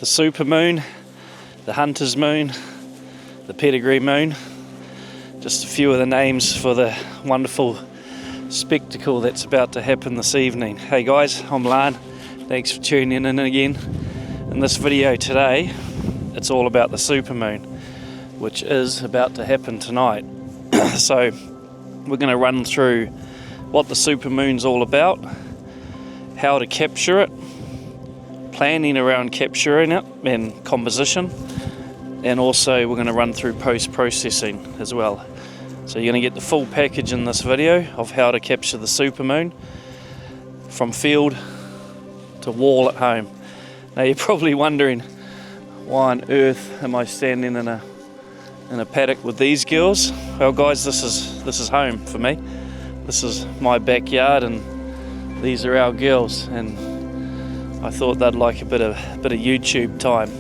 the Supermoon, the Hunter's Moon, the Pedigree Moon. Just a few of the names for the wonderful spectacle that's about to happen this evening. Hey guys, I'm Lan. Thanks for tuning in again. In this video today, it's all about the Supermoon, which is about to happen tonight. So we're going to run through what the Supermoon's all about, how to capture it, planning around capturing it and composition, and also we're going to run through post-processing as well. So you're going to get the full package in this video of how to capture the Supermoon from field to wall at home. Now you're probably wondering, why on earth am I standing in a paddock with these girls? Well guys, this is home for me. This is my backyard and these are our girls, and I thought they'd like a bit of YouTube time.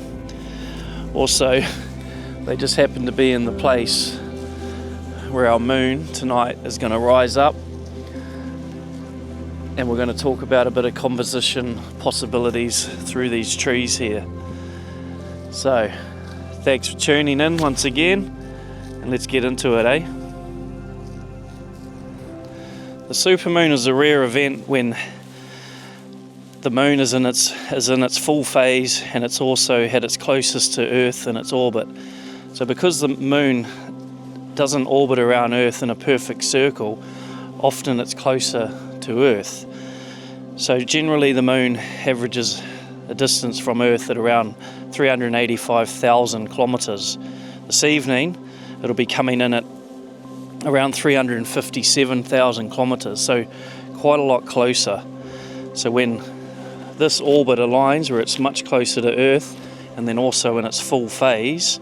Also, they just happen to be in the place where our moon tonight is going to rise up, and we're going to talk about a bit of composition possibilities through these trees here. So, thanks for tuning in once again, and let's get into it, eh? The Supermoon is a rare event when the moon is in its full phase, and it's also at its closest to Earth in its orbit. So because the moon doesn't orbit around Earth in a perfect circle, often it's closer to Earth. So generally the moon averages a distance from Earth at around 385,000 kilometers. This evening it'll be coming in at around 357,000 kilometers, so quite a lot closer. So when this orbit aligns, where it's much closer to Earth and then also in its full phase,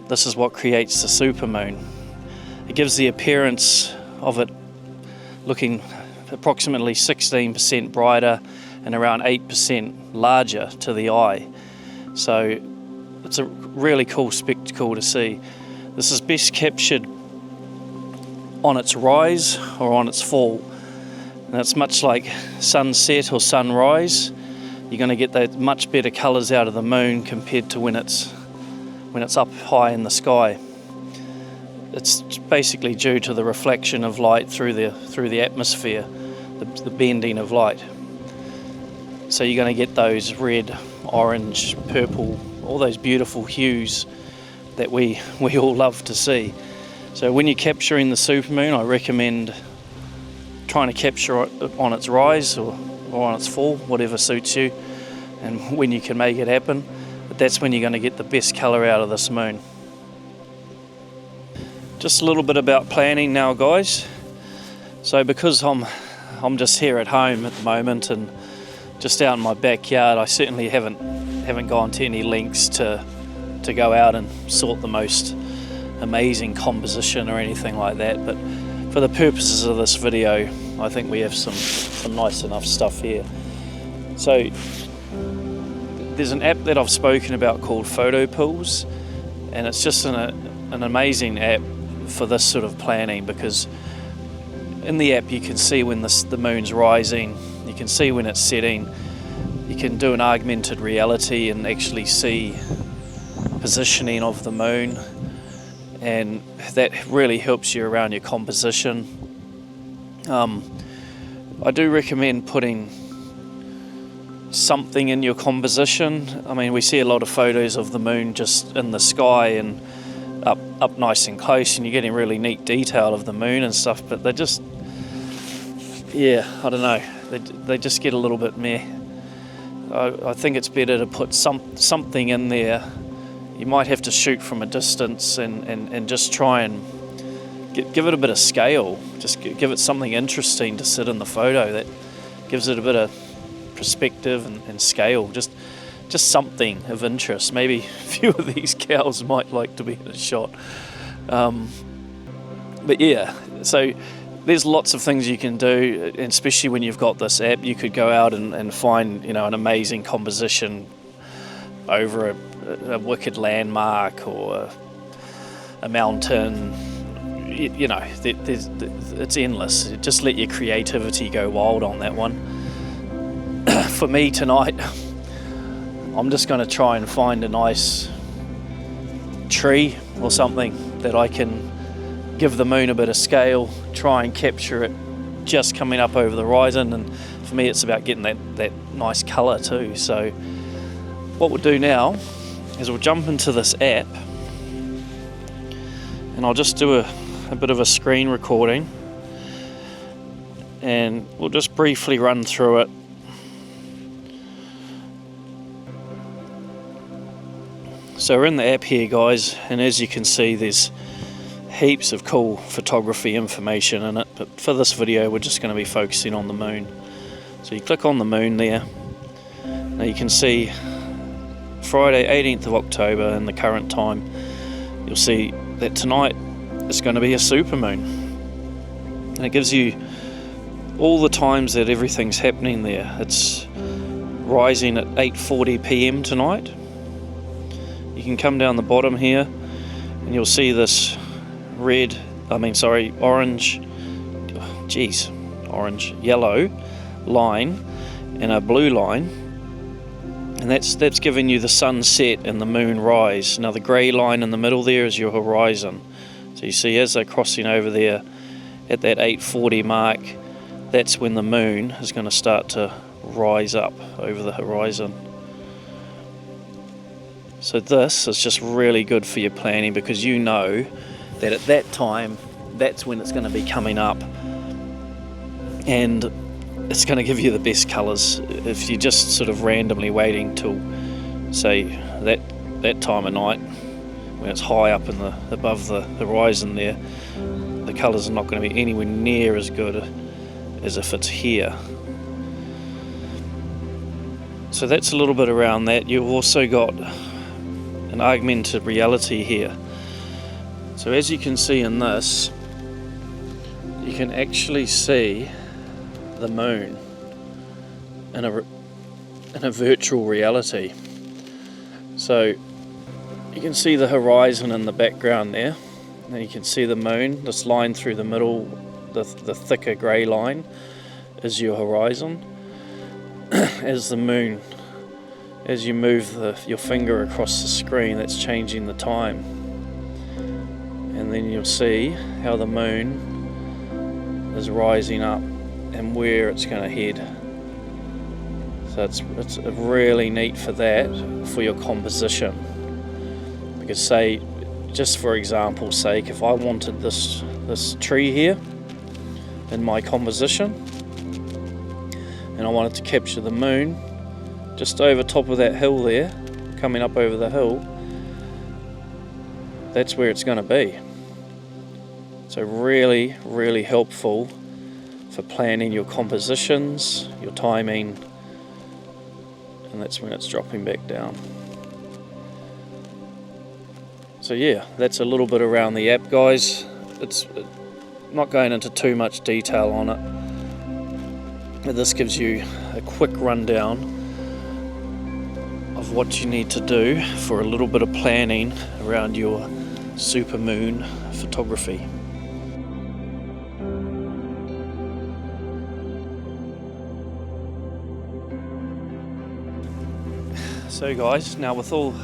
this is what creates the Supermoon. It gives the appearance of it looking approximately 16% brighter and around 8% larger to the eye. So it's a really cool spectacle to see. This is best captured on its rise or on its fall. And it's much like sunset or sunrise. You're going to get those much better colours out of the moon compared to when it's up high in the sky. It's basically due to the reflection of light through the atmosphere, the bending of light. So you're going to get those red, orange, purple, all those beautiful hues that we all love to see. So when you're capturing the Supermoon, I recommend trying to capture it on its rise or on its fall, whatever suits you, and when you can make it happen. But that's when you're going to get the best colour out of this moon. Just a little bit about planning now, guys. So because I'm just here at home at the moment and just out in my backyard, I certainly haven't gone to any lengths to go out and sort the most amazing composition or anything like that. But for the purposes of this video, I think we have some nice enough stuff here. So there's an app that I've spoken about called Photo Pools, and it's just an amazing app for this sort of planning, because in the app you can see when the moon's rising, you can see when it's setting, you can do an augmented reality and actually see positioning of the moon, and that really helps you around your composition. I do recommend putting something in your composition. I mean, we see a lot of photos of the moon just in the sky and up nice and close, and you're getting really neat detail of the moon and stuff, but they just, yeah, I don't know, they just get a little bit meh. I think it's better to put something in there. You might have to shoot from a distance and just try and give it a bit of scale. Just give it something interesting to sit in the photo that gives it a bit of perspective and scale. Just something of interest. Maybe a few of these cows might like to be in a shot. But yeah, so there's lots of things you can do, and especially when you've got this app, you could go out and find, you know, an amazing composition over a wicked landmark or a mountain. You know, it's endless. Just let your creativity go wild on that one. For me tonight, I'm just going to try and find a nice tree or something that I can give the moon a bit of scale, try and capture it just coming up over the horizon. And for me it's about getting that nice colour too. So what we'll do now is we'll jump into this app and I'll just do a bit of a screen recording and we'll just briefly run through it. So we're in the app here, guys, and as you can see there's heaps of cool photography information in it, but for this video we're just going to be focusing on the moon. So you click on the moon there. Now you can see Friday 18th of October and the current time. You'll see that tonight is going to be a supermoon, and it gives you all the times that everything's happening there. It's rising at 8:40 p.m. tonight. You can come down the bottom here and you'll see this orange, yellow line and a blue line, and that's giving you the sunset and the moon rise. Now the grey line in the middle there is your horizon. So you see as they're crossing over there at that 8:40 mark, that's when the moon is going to start to rise up over the horizon. So this is just really good for your planning, because you know that at that time that's when it's going to be coming up, and it's going to give you the best colours. If you're just sort of randomly waiting till say that time of night when it's high up in above the horizon there, the colours are not going to be anywhere near as good as if it's here. So that's a little bit around that. You've also got an augmented reality here. So as you can see in this, you can actually see the moon in a virtual reality. So you can see the horizon in the background there, and you can see the moon. This line through the middle, the thicker grey line, is your horizon. As you move your finger across the screen, that's changing the time, and then you'll see how the moon is rising up and where it's going to head. So it's really neat for that, for your composition, because say, just for example's sake, if I wanted this tree here in my composition and I wanted to capture the moon just over top of that hill there, coming up over the hill, that's where it's going to be. So really, really helpful for planning your compositions, your timing, and that's when it's dropping back down. So yeah, that's a little bit around the app, guys. It's not going into too much detail on it, but this gives you a quick rundown of what you need to do for a little bit of planning around your supermoon photography. So guys, now with all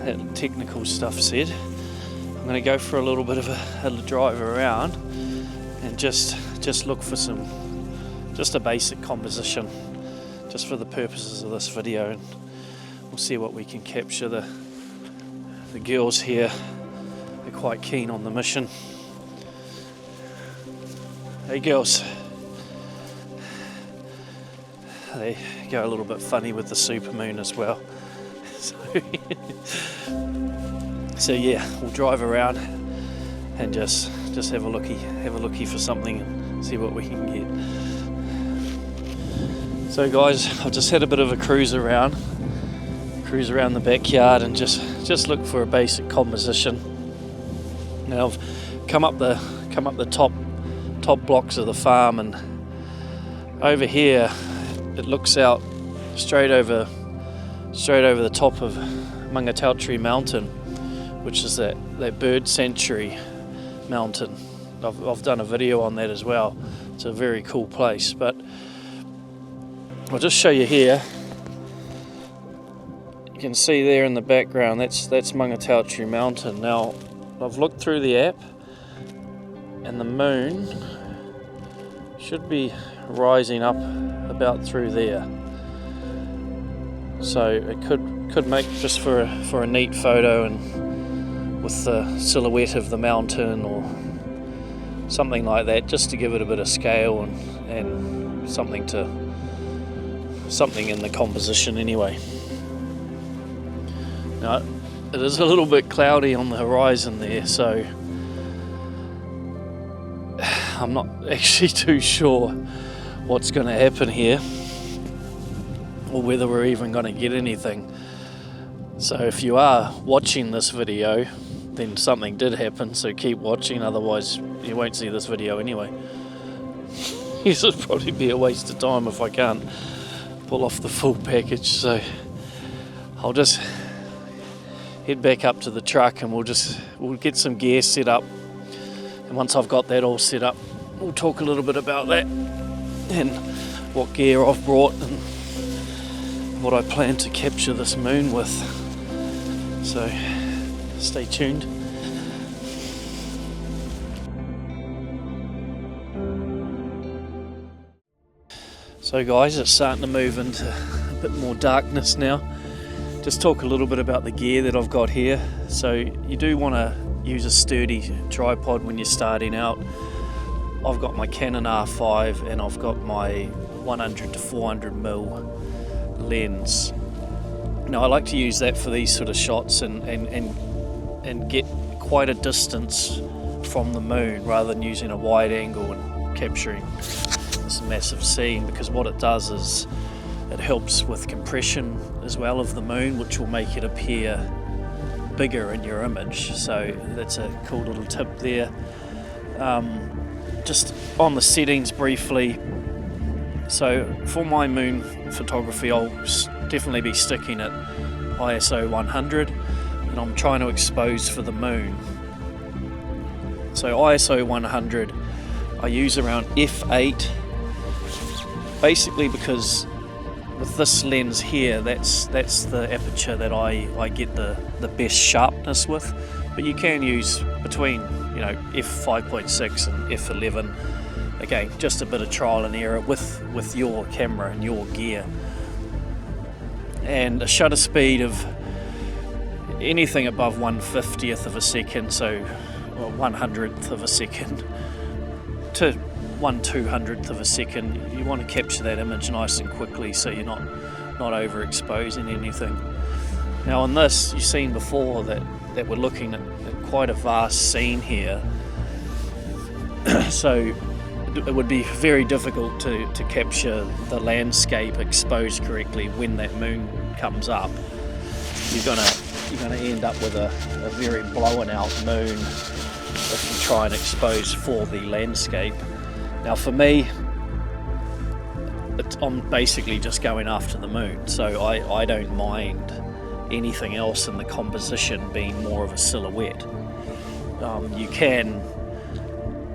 that technical stuff said, I'm going to go for a little bit of a drive around and just look for just a basic composition, just for the purposes of this video, and we'll see what we can capture. The girls here are quite keen on the mission. Hey girls, they go a little bit funny with the supermoon as well. So yeah, we'll drive around and just have a looky for something and see what we can get. So guys, I've just had a bit of a cruise around the backyard and just look for a basic composition. Now I've come up the top blocks of the farm, and over here it looks out straight over the top of Mangatautri Mountain, which is that bird sanctuary mountain. I've done a video on that as well. It's a very cool place, but I'll just show you here. You can see there in the background, that's Mangatauchu Mountain. Now, I've looked through the app, and the moon should be rising up about through there. So it could make just for a neat photo, and with the silhouette of the mountain or something like that, just to give it a bit of scale and something in the composition anyway. Now, it is a little bit cloudy on the horizon there, so I'm not actually too sure what's going to happen here, or whether we're even going to get anything. So if you are watching this video, then something did happen, so keep watching, otherwise you won't see this video anyway. This would probably be a waste of time if I can't pull off the full package, so I'll just head back up to the truck and we'll get some gear set up, and once I've got that all set up, we'll talk a little bit about that and what gear I've brought and what I plan to capture this moon with. So stay tuned. So guys, it's starting to move into a bit more darkness now. Just talk a little bit about the gear that I've got here. So you do want to use a sturdy tripod when you're starting out. I've got my Canon R5 and I've got my 100 to 400mm lens. Now I like to use that for these sort of shots and get quite a distance from the moon, rather than using a wide angle and capturing this massive scene, because what it does is it helps with compression as well of the moon, which will make it appear bigger in your image. So that's a cool little tip there. Just on the settings briefly, so for my moon photography I'll definitely be sticking at ISO 100, and I'm trying to expose for the moon. So ISO 100 I use around f8, basically because with this lens here, that's the aperture that I get the best sharpness with. But you can use between f5.6 and f11. Again, just a bit of trial and error with your camera and your gear. And a shutter speed of anything above 1/50th of a second, so 1/100th of a second to 1/200th of a second. You want to capture that image nice and quickly, so you're not overexposing anything. Now on this, you've seen before that we're looking at quite a vast scene here. So it would be very difficult to capture the landscape exposed correctly when that moon comes up. You're gonna end up with a very blown out moon if you try and expose for the landscape. Now for me, I'm basically just going after the moon, so I don't mind anything else in the composition being more of a silhouette. You can,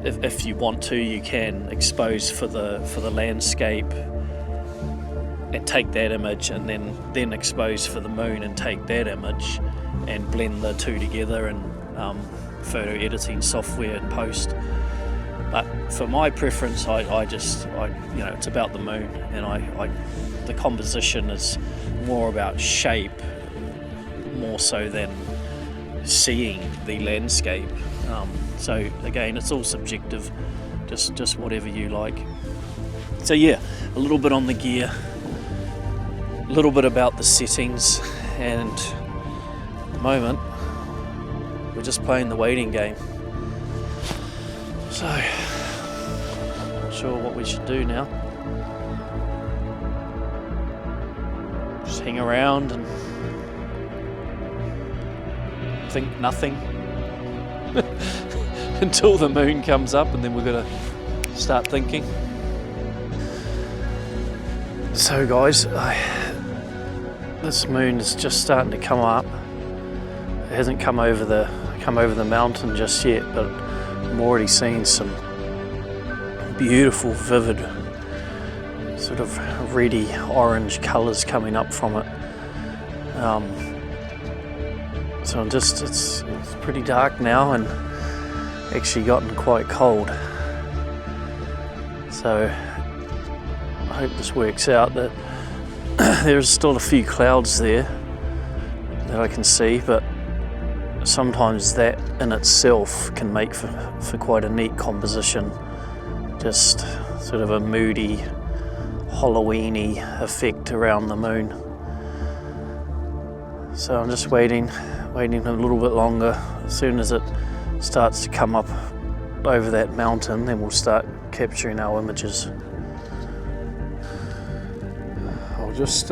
if you want to, you can expose for the landscape and take that image, and then expose for the moon and take that image, and blend the two together in photo editing software and post. But for my preference, it's about the moon, and the composition is more about shape, more so than seeing the landscape. So again, it's all subjective, just whatever you like. So yeah, a little bit on the gear, a little bit about the settings, and at the moment we're just playing the waiting game. So, not sure what we should do now. Just hang around and think nothing until the moon comes up, and then we're gonna start thinking. So guys, this moon is just starting to come up. It hasn't come over the mountain just yet, but I'm already seeing some beautiful, vivid, sort of reddy orange colours coming up from it. So it's pretty dark now and actually gotten quite cold. So I hope this works out, that there's still a few clouds there that I can see, but sometimes that in itself can make for quite a neat composition. Just sort of a moody, Halloween-y effect around the moon. So I'm just waiting a little bit longer. As soon as it starts to come up over that mountain, then we'll start capturing our images. I'll just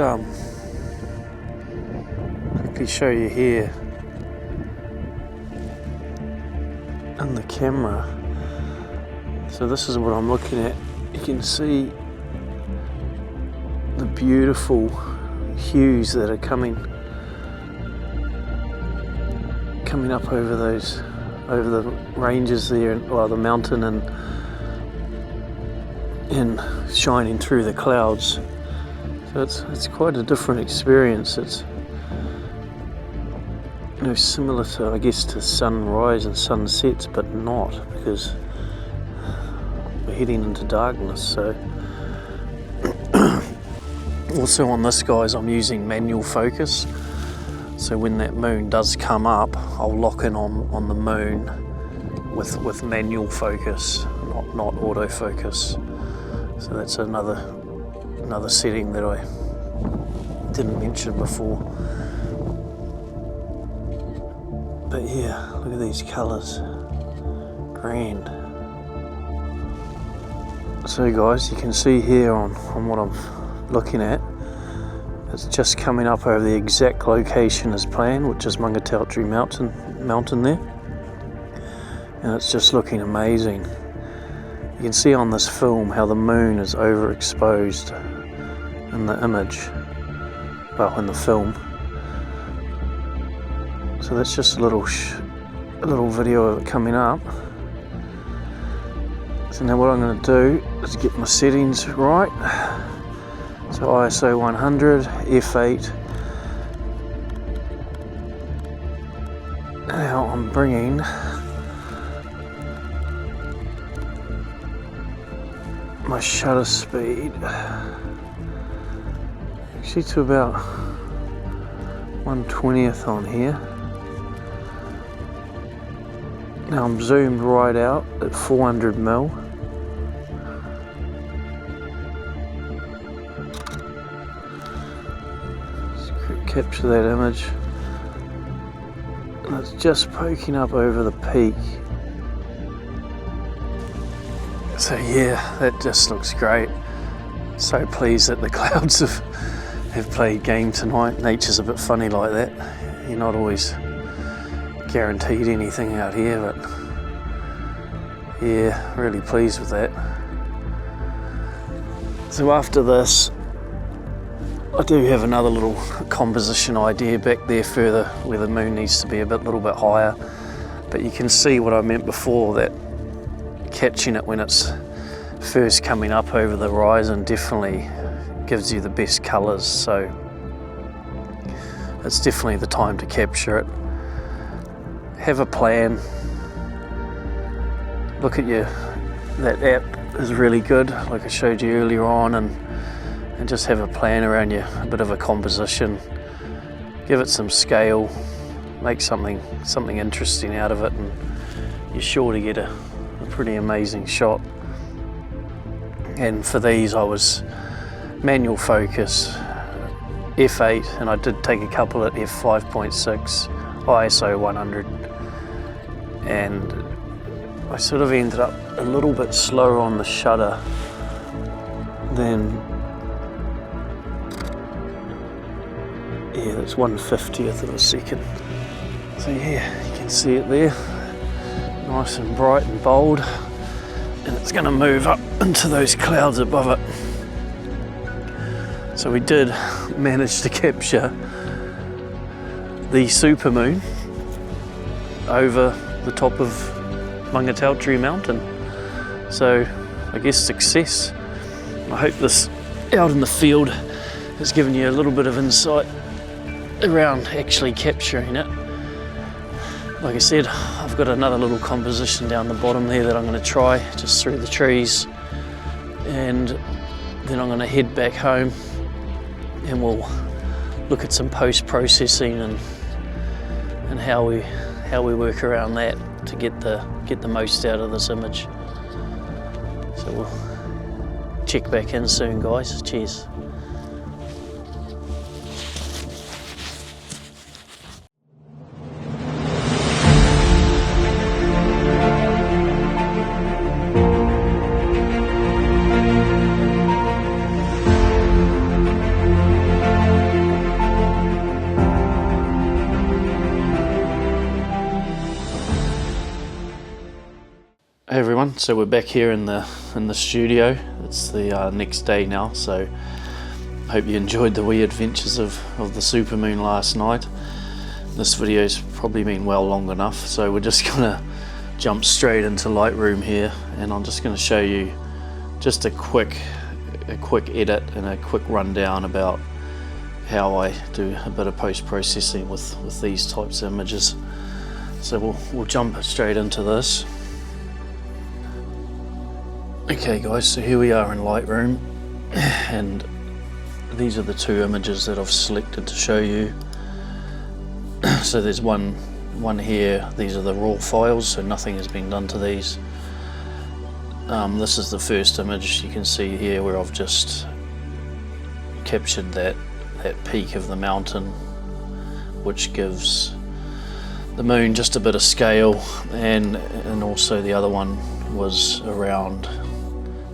quickly show you here in the camera. So this is what I'm looking at. You can see the beautiful hues that are coming up over the ranges there, or the mountain, and shining through the clouds. So it's quite a different experience. It's similar to, I guess, to sunrise and sunsets, but not, because we're heading into darkness. So also on this, guys, I'm using manual focus. So when that moon does come up, I'll lock in on the moon with manual focus, not autofocus. So that's another setting that I didn't mention before. But yeah, look at these colours. Grand. So guys, you can see here on what I'm looking at, it's just coming up over the exact location as planned, which is Mangatautri mountain there. And it's just looking amazing. You can see on this film how the moon is overexposed in the image, well, in the film. So that's just a little video of it coming up. So now what I'm going to do is get my settings right. So ISO 100, f8. Now I'm bringing my shutter speed actually to about 1/20th on here. Now I'm zoomed right out at 400mm. Capture that image, and it's just poking up over the peak. So yeah, that just looks great. So pleased that the clouds have played game tonight. Nature's a bit funny like that. You're not always guaranteed anything out here, but yeah, really pleased with that. So after this, I do have another little composition idea back there further where the moon needs to be a little bit higher, but you can see what I meant before, that catching it when it's first coming up over the horizon definitely gives you the best colours. So it's definitely the time to capture it. Have a plan. Look at that app is really good, like I showed you earlier on, and just have a plan around you, a bit of a composition, give it some scale, make something interesting out of it, and you're sure to get a pretty amazing shot. And for these I was manual focus, f8, and I did take a couple at f5.6, ISO 100, and I sort of ended up a little bit slower on the shutter than, yeah, that's 1/50th of a second. So yeah, you can see it there, nice and bright and bold, and it's going to move up into those clouds above it. So we did manage to capture the supermoon over the top of Mangatautri mountain. So I guess success. I hope this out in the field has given you a little bit of insight around actually capturing it. Like I said, I've got another little composition down the bottom there that I'm going to try just through the trees, and then I'm going to head back home and we'll look at some post-processing and how we work around that to get the most out of this image. So we'll check back in soon, guys. Cheers. Hey everyone, so we're back here in the studio. It's the next day now, so hope you enjoyed the wee adventures of the supermoon last night. This video's probably been well long enough, so we're just gonna jump straight into Lightroom here, and I'm just gonna show you just a quick edit and a quick rundown about how I do a bit of post-processing with these types of images. So we'll jump straight into this. Okay guys, so here we are in Lightroom, and these are the two images that I've selected to show you. So there's one here, these are the raw files, so nothing has been done to these. This is the first image you can see here where I've just captured that peak of the mountain, which gives the moon just a bit of scale, and also the other one was around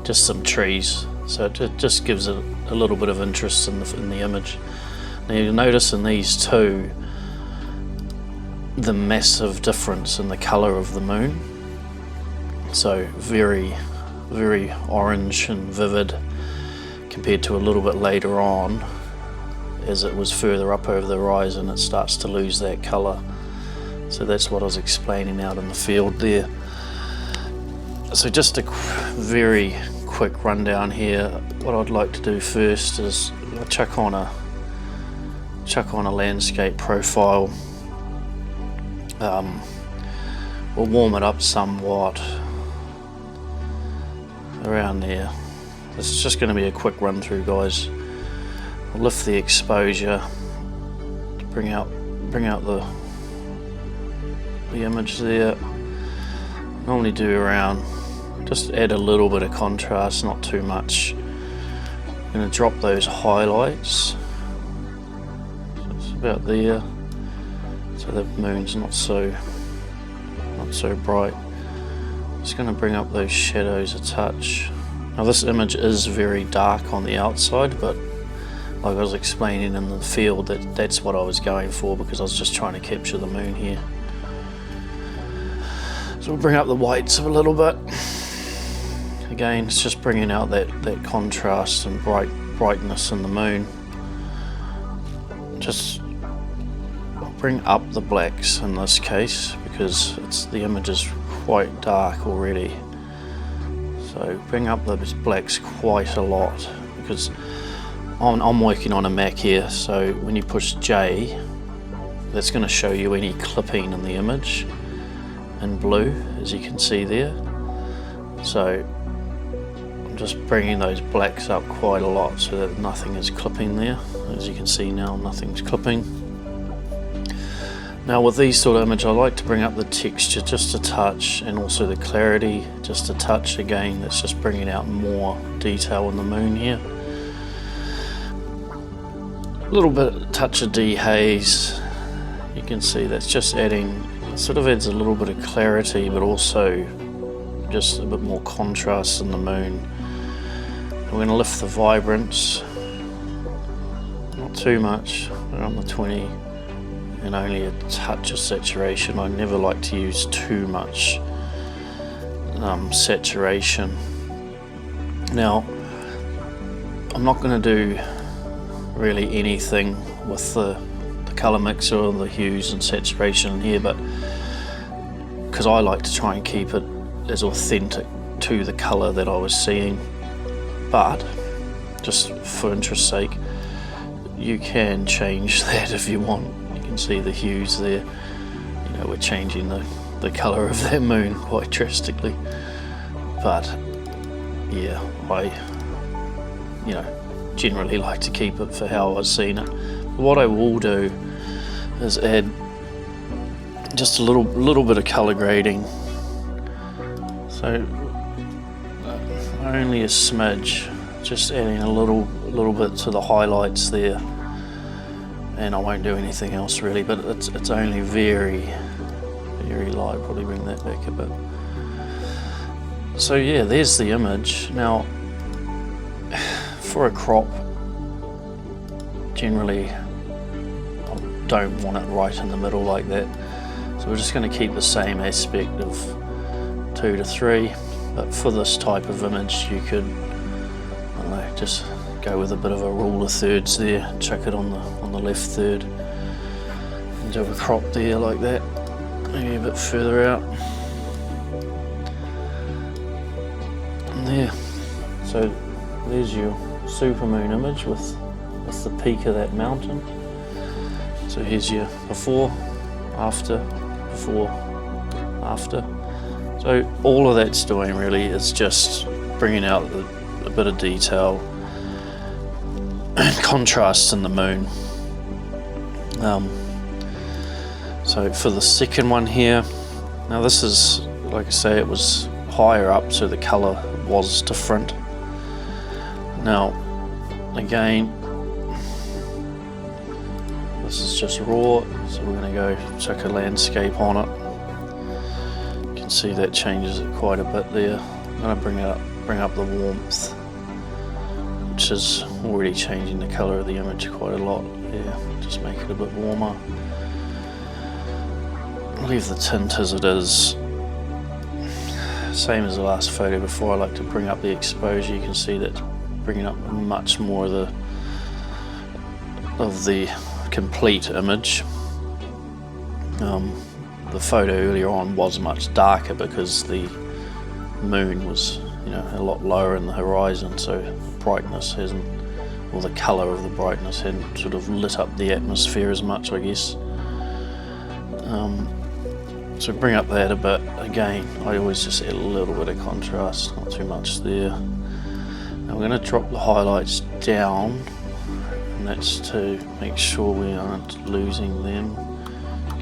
just some trees, so it just gives it a little bit of interest in the image. Now you'll notice in these two the massive difference in the colour of the moon, so very orange and vivid compared to a little bit later on. As it was further up over the horizon, it starts to lose that colour. So that's what I was explaining out in the field there. So just a very quick rundown here. What I'd like to do first is I'll chuck on a landscape profile. We'll warm it up somewhat around there. This is just going to be a quick run through, guys. I'll lift the exposure to bring out the image there. Normally do around, just add a little bit of contrast, not too much. I'm going to drop those highlights, so it's about there, so the moon's not so bright. Just going to bring up those shadows a touch. Now this image is very dark on the outside, but like I was explaining in the field, that's what I was going for, because I was just trying to capture the moon here. So we'll bring up the whites a little bit. Again, it's just bringing out that contrast and brightness in the moon. Just bring up the blacks in this case, because the image is quite dark already. So bring up those blacks quite a lot, because I'm working on a Mac here, so when you push J, that's going to show you any clipping in the image in blue, as you can see there. So I'm just bringing those blacks up quite a lot so that nothing is clipping there. As you can see now, nothing's clipping. Now with these sort of images, I like to bring up the texture just a touch, and also the clarity just a touch. Again, that's just bringing out more detail in the moon here. A little bit, touch of dehaze. You can see that's just adding, sort of adds a little bit of clarity, but also just a bit more contrast in the moon. We're going to lift the vibrance, not too much, around the 20, and only a touch of saturation. I never like to use too much saturation. Now, I'm not going to do really anything with the color mixer or the hues and saturation here, but because I like to try and keep it as authentic to the color that I was seeing. But just for interest's sake, you can change that if you want. You can see the hues there. You know, we're changing the colour of that moon quite drastically. But yeah, I, you know, generally like to keep it for how I've seen it. But what I will do is add just a little bit of colour grading. So only a smidge, just adding a little bit to the highlights there, and I won't do anything else really, but it's only very light. Probably bring that back a bit. So yeah, there's the image. Now for a crop, generally I don't want it right in the middle like that, so we're just going to keep the same aspect of 2 to 3. But for this type of image, you could, I don't know, just go with a bit of a rule of thirds there, chuck it on the left third, and do a crop there like that, maybe a bit further out. And there. So there's your supermoon image with the peak of that mountain. So here's your before, after, before, after. So all of that's doing really is just bringing out a bit of detail and contrast in the moon. So for the second one here, now this is, like I say, it was higher up, so the colour was different. Now again, this is just raw, so we're going to go chuck a landscape on it. See, that changes it quite a bit there. I'm going to bring up the warmth, which is already changing the colour of the image quite a lot. Yeah, just make it a bit warmer. Leave the tint as it is. Same as the last photo before, I like to bring up the exposure. You can see that bringing up much more of the complete image. The photo earlier on was much darker because the moon was, you know, a lot lower in the horizon, so brightness hasn't, or the colour of the brightness hadn't sort of lit up the atmosphere as much, I guess. So bring up that a bit. Again, I always just add a little bit of contrast, not too much there. Now we're going to drop the highlights down, and that's to make sure we aren't losing them.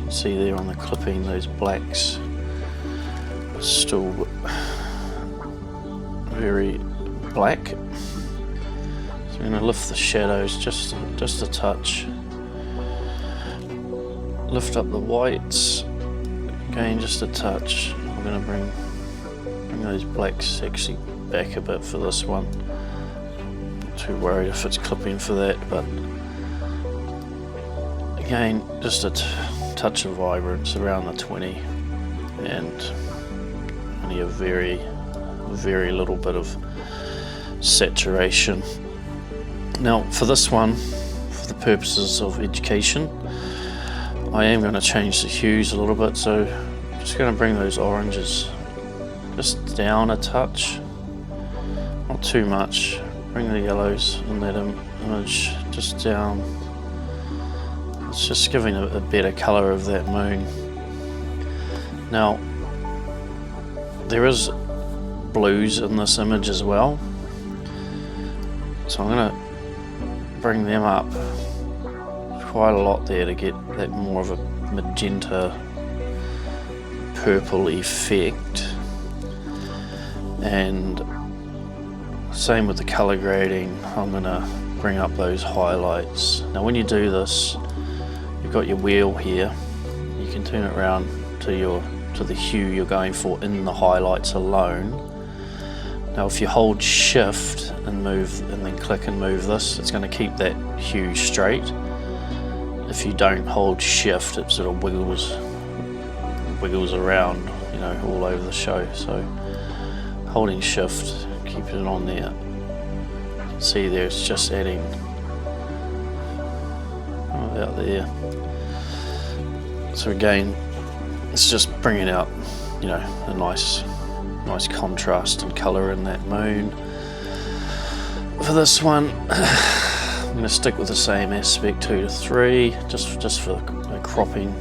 See there on the clipping, those blacks are still very black. So we're going to lift the shadows just a touch. Lift up the whites, again just a touch. I'm going to bring those blacks actually back a bit for this one. Not too worried if it's clipping for that, but again just a touch of vibrance around the 20, and only a very little bit of saturation. Now for this one, for the purposes of education, I am going to change the hues a little bit, so I'm just going to bring those oranges just down a touch, not too much. Bring the yellows in that image just down. It's just giving a better colour of that moon. Now there is blues in this image as well, so I'm going to bring them up quite a lot there to get that more of a magenta purple effect. And same with the colour grading, I'm going to bring up those highlights. Now when you do this, you've got your wheel here, you can turn it around to the hue you're going for in the highlights alone. Now if you hold shift and move and then click and move this, it's going to keep that hue straight. If you don't hold shift, it sort of wiggles around, you know, all over the show. So holding shift, keeping it on there. You can see there it's just adding about there. So again, it's just bringing out, you know, a nice contrast and colour in that moon. For this one, going to stick with the same aspect, 2 to 3, just for a cropping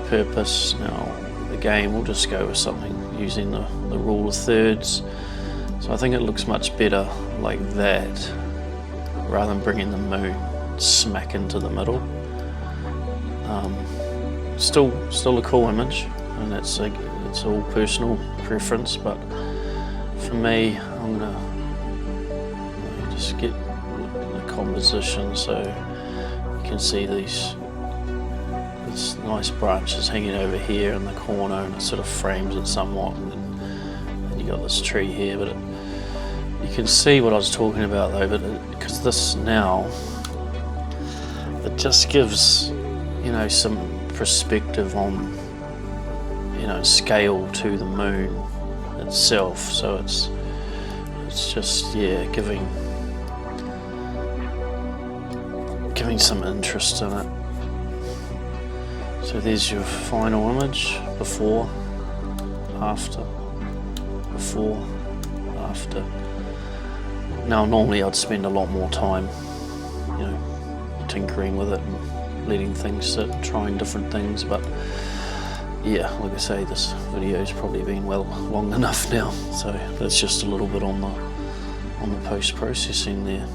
purpose. Now again, we'll just go with something using the rule of thirds. So I think it looks much better like that, rather than bringing the moon smack into the middle. Still a cool image, and it's all personal preference, but for me, I'm gonna just get the composition so you can see these nice branches hanging over here in the corner, and it sort of frames it somewhat, and then you got this tree here, but you can see what I was talking about though, but because this now, it just gives, you know, some perspective on, you know, scale to the moon itself. So it's just, yeah, giving some interest in it. So there's your final image, before, after, before, after. Now normally I'd spend a lot more time, you know, tinkering with it and letting things sit, trying different things, but yeah, like I say, this video's probably been long enough now, so that's just a little bit on the post-processing there.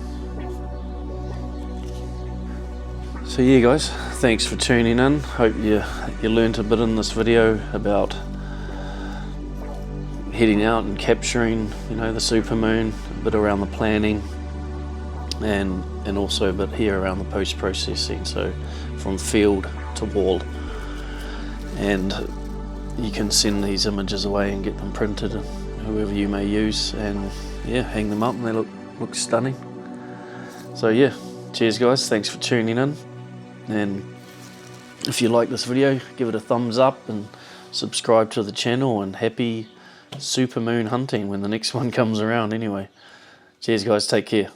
So yeah guys, thanks for tuning in. Hope you learnt a bit in this video about heading out and capturing, you know, the supermoon, a bit around the planning, and also a bit here around the post-processing, so from field to wall. And you can send these images away and get them printed, whoever you may use, and yeah, hang them up and they look stunning. So yeah, cheers guys, thanks for tuning in, and if you like this video, give it a thumbs up and subscribe to the channel, and happy supermoon hunting when the next one comes around anyway. Cheers guys, take care.